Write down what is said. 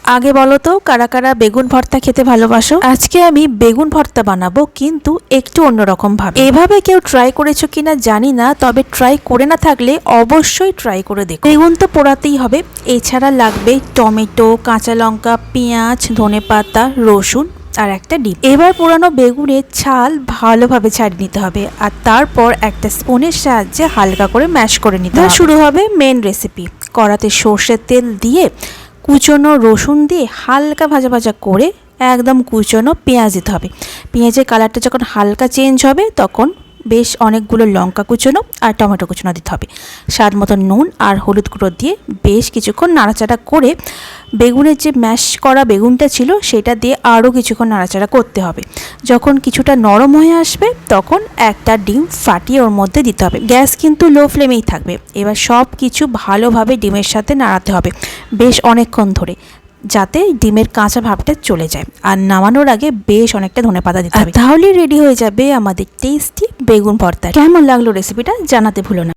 আগে বলো তো কারা কারা বেগুন ভর্তা খেতে ভালোবাসো? আজকে আমি বেগুন ভর্তা বানাবো, কিন্তু একটু অন্যরকম ভাবে। এভাবে কেউ ট্রাই করেছো কিনা জানি না, তবে ট্রাই করে না থাকলে অবশ্যই ট্রাই করে দেখো। বেগুন তো পোড়াতেই হবে, এছাড়া লাগবে টমেটো, কাঁচা লঙ্কা, পেঁয়াজ, ধনেপাতা, রসুন আর একটা ডিম। এবার পোড়ানো বেগুনের ছাল ভালোভাবে ছাড়িয়ে নিতে হবে, আর তারপর একটা স্পুনের সাহায্যে হালকা করে ম্যাশ করে নিতে হবে। শুরু হবে মেন রেসিপি। কড়াতে সর্ষের তেল দিয়ে কুচনো রসুন দিয়ে হালকা ভাজা ভাজা করে একদম কুচনো পেঁয়াজ দিতে হবে। পেঁয়াজের কালারটা যখন হালকা চেঞ্জ হবে তখন বেশ অনেকগুলো লঙ্কা কুচনো আর টমেটো কুচনো দিতে হবে। স্বাদ মতো নুন আর হলুদ গুঁড়ো দিয়ে বেশ কিছুক্ষণ নাড়াচাড়া করে বেগুনের যে ম্যাশ করা বেগুনটা ছিল সেটা দিয়ে আরও কিছুক্ষণ নাড়াচাড়া করতে হবে। যখন কিছুটা নরম হয়ে আসবে তখন একটা ডিম ফাটিয়ে ওর মধ্যে দিতে হবে। গ্যাস কিন্তু লো ফ্লেমেই থাকবে। এবার সব কিছু ভালোভাবে ডিমের সাথে নাড়াতে হবে বেশ অনেকক্ষণ ধরে, যাতে ডিমের কাঁচা ভাবটা চলে যায়। আর নামানোর আগে বেশ অনেকটা ধনেপাতা দিতে হবে। তাহলেই রেডি হয়ে যাবে আমাদের টেস্টি বেগুন ভর্তা। কেমন লাগলো রেসিপিটা জানাতে ভুলো না।